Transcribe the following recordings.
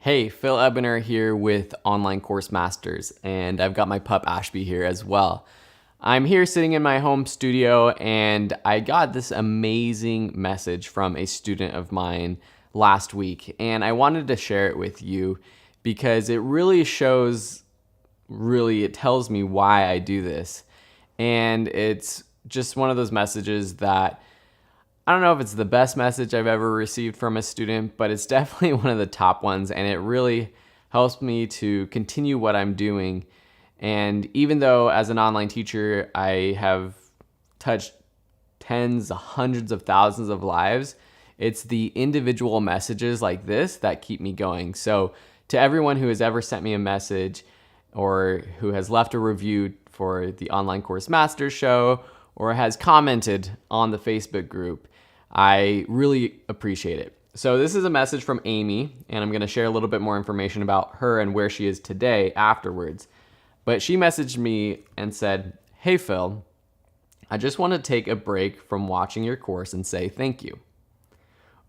Hey, Phil Ebener here with Online Course Masters, and I've got my pup Ashby here as well. I'm here sitting in my home studio, and I got this amazing message from a student of mine last week, and I wanted to share it with you because it really it tells me why I do this. And it's just one of those messages that I don't know if it's the best message I've ever received from a student, but it's definitely one of the top ones, and it really helps me to continue what I'm doing. And even though as an online teacher, I have touched tens, hundreds of thousands of lives, it's the individual messages like this that keep me going. So to everyone who has ever sent me a message or who has left a review for the Online Course Masters show or has commented on the Facebook group, I really appreciate it. So this is a message from Amy, and I'm going to share a little bit more information about her and where she is today afterwards. But she messaged me and said, "Hey Phil, I just want to take a break from watching your course and say thank you.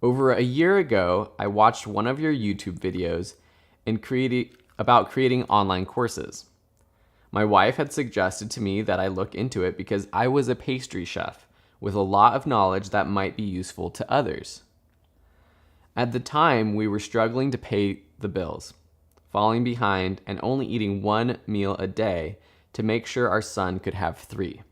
Over a year ago, I watched one of your YouTube videos about creating online courses. My wife had suggested to me that I look into it because I was a pastry chef with a lot of knowledge that might be useful to others. At the time, we were struggling to pay the bills, falling behind, and only eating one meal a day to make sure our son could have 3.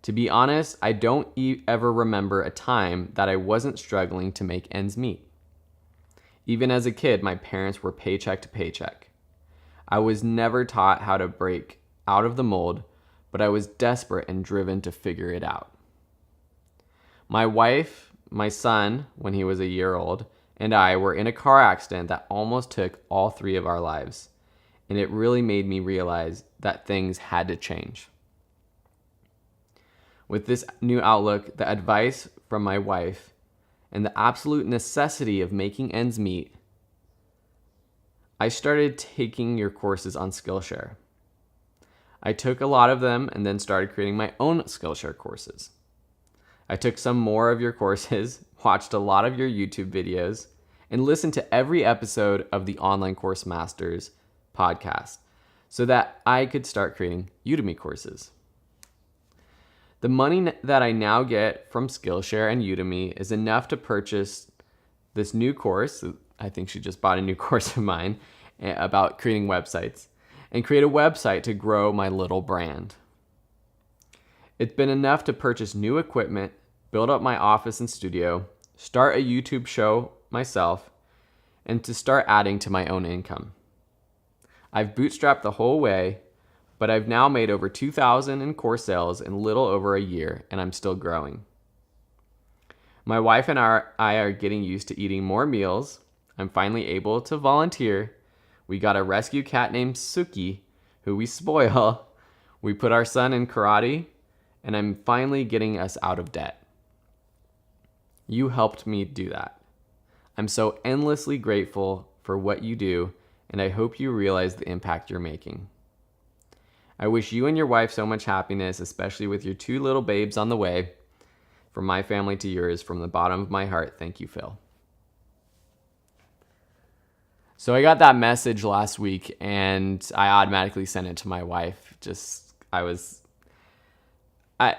To be honest, I don't ever remember a time that I wasn't struggling to make ends meet. Even as a kid, my parents were paycheck to paycheck. I was never taught how to break out of the mold, but I was desperate and driven to figure it out. My wife, my son, when he was a year old, and I were in a car accident that almost took all 3 of our lives, and it really made me realize that things had to change. With this new outlook, the advice from my wife, and the absolute necessity of making ends meet, I started taking your courses on Skillshare. I took a lot of them and then started creating my own Skillshare courses. I took some more of your courses, watched a lot of your YouTube videos, and listened to every episode of the Online Course Masters podcast so that I could start creating Udemy courses. The money that I now get from Skillshare and Udemy is enough to purchase this new course. I think she just bought a new course of mine about creating websites, and create a website to grow my little brand. It's been enough to purchase new equipment, build up my office and studio, start a YouTube show myself, and to start adding to my own income. I've bootstrapped the whole way, but I've now made over $2,000 in course sales in little over a year, and I'm still growing. My wife and I are getting used to eating more meals. I'm finally able to volunteer. We got a rescue cat named Suki, who we spoil. We put our son in karate, and I'm finally getting us out of debt. You helped me do that. I'm so endlessly grateful for what you do, and I hope you realize the impact you're making. I wish you and your wife so much happiness, especially with your 2 little babes on the way. From my family to yours, from the bottom of my heart, thank you, Phil." So I got that message last week, and I automatically sent it to my wife.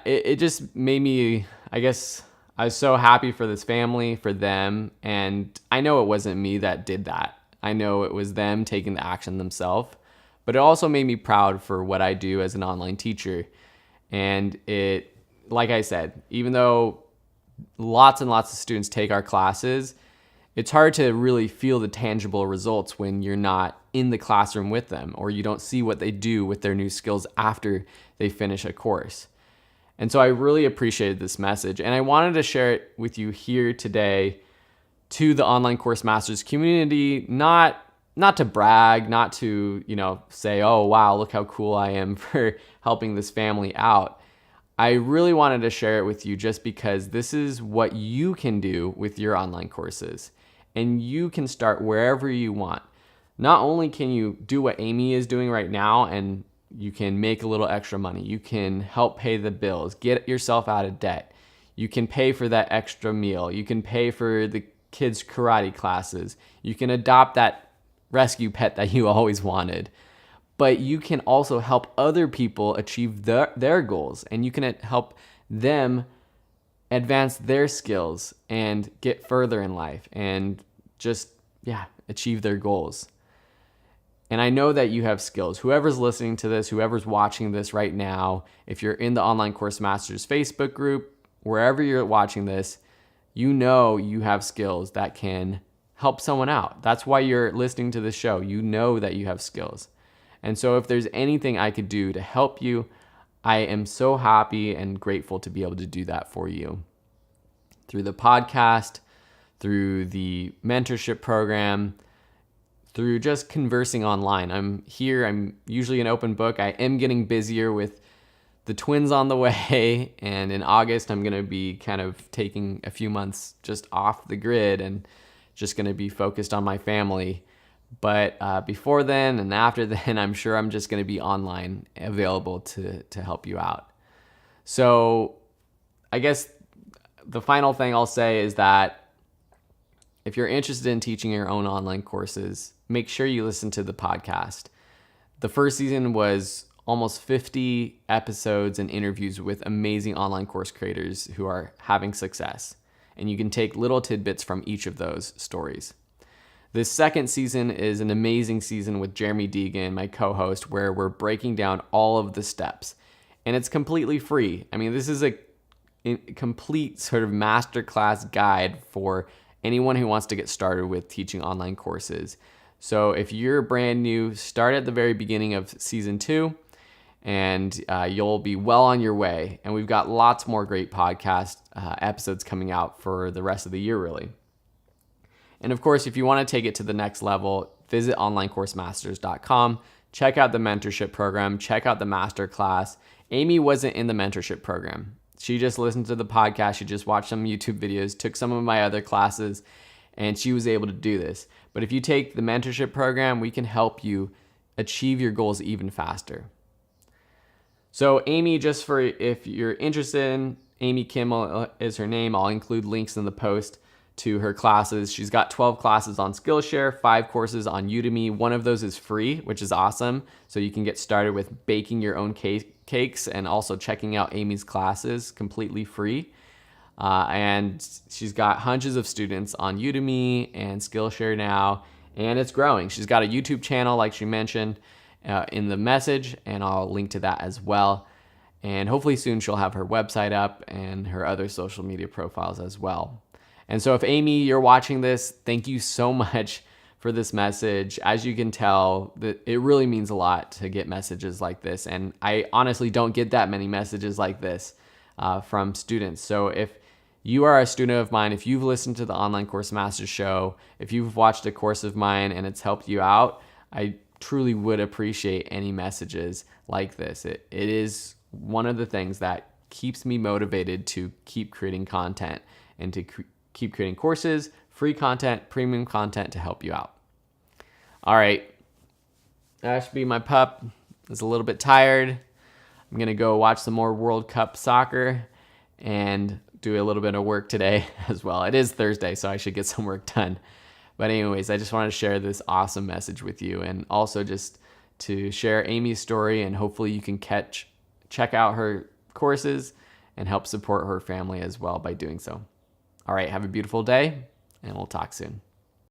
It just made me, I guess, I was so happy for this family, for them, and I know it wasn't me that did that. I know it was them taking the action themselves, but it also made me proud for what I do as an online teacher. And it, like I said, even though lots and lots of students take our classes, it's hard to really feel the tangible results when you're not in the classroom with them, or you don't see what they do with their new skills after they finish a course. And so I really appreciated this message, and I wanted to share it with you here today to the Online Course Masters community, not to brag, not to, say, "Oh, wow, look how cool I am for helping this family out." I really wanted to share it with you just because this is what you can do with your online courses. And you can start wherever you want. Not only can you do what Amy is doing right now and you can make a little extra money, you can help pay the bills, get yourself out of debt. You can pay for that extra meal. You can pay for the kids' karate classes. You can adopt that rescue pet that you always wanted. But you can also help other people achieve their goals, and you can help them advance their skills and get further in life and just, achieve their goals. And I know that you have skills. Whoever's listening to this, whoever's watching this right now, if you're in the Online Course Masters Facebook group, wherever you're watching this, you know you have skills that can help someone out. That's why you're listening to this show. You know that you have skills. And so if there's anything I could do to help you, I am so happy and grateful to be able to do that for you. Through the podcast, through the mentorship program, through just conversing online. I'm here, I'm usually an open book. I am getting busier with the twins on the way, and in August I'm gonna be kind of taking a few months just off the grid and just gonna be focused on my family. But before then and after then, I'm sure I'm just going to be online available to help you out. So I guess the final thing I'll say is that if you're interested in teaching your own online courses, make sure you listen to the podcast. The first season was almost 50 episodes and interviews with amazing online course creators who are having success. And you can take little tidbits from each of those stories. This second season is an amazing season with Jeremy Deegan, my co-host, where we're breaking down all of the steps. And it's completely free. I mean, this is a complete sort of masterclass guide for anyone who wants to get started with teaching online courses. So if you're brand new, start at the very beginning of season 2, and you'll be well on your way. And we've got lots more great podcast episodes coming out for the rest of the year, really. And of course, if you want to take it to the next level, visit onlinecoursemasters.com, check out the mentorship program, check out the masterclass. Amy wasn't in the mentorship program. She just listened to the podcast, she just watched some YouTube videos, took some of my other classes, and she was able to do this. But if you take the mentorship program, we can help you achieve your goals even faster. So Amy, just for if you're interested in, Amy Kimmel is her name. I'll include links in the post to her classes. She's got 12 classes on Skillshare, 5 courses on Udemy. One of those is free, which is awesome. So you can get started with baking your own cakes and also checking out Amy's classes completely free. And she's got hundreds of students on Udemy and Skillshare now, and it's growing. She's got a YouTube channel, like she mentioned in the message, and I'll link to that as well. And hopefully soon she'll have her website up and her other social media profiles as well. And so if Amy, you're watching this, thank you so much for this message. As you can tell, that it really means a lot to get messages like this. And I honestly don't get that many messages like this from students. So if you are a student of mine, if you've listened to the Online Course Masters show, if you've watched a course of mine and it's helped you out, I truly would appreciate any messages like this. It is one of the things that keeps me motivated to keep creating content and to keep creating courses, free content, premium content to help you out. All right, Ashby, my pup, is a little bit tired. I'm gonna go watch some more World Cup soccer and do a little bit of work today as well. It is Thursday, so I should get some work done. But anyways, I just wanted to share this awesome message with you, and also just to share Amy's story, and hopefully you can check out her courses and help support her family as well by doing so. All right, have a beautiful day, and we'll talk soon.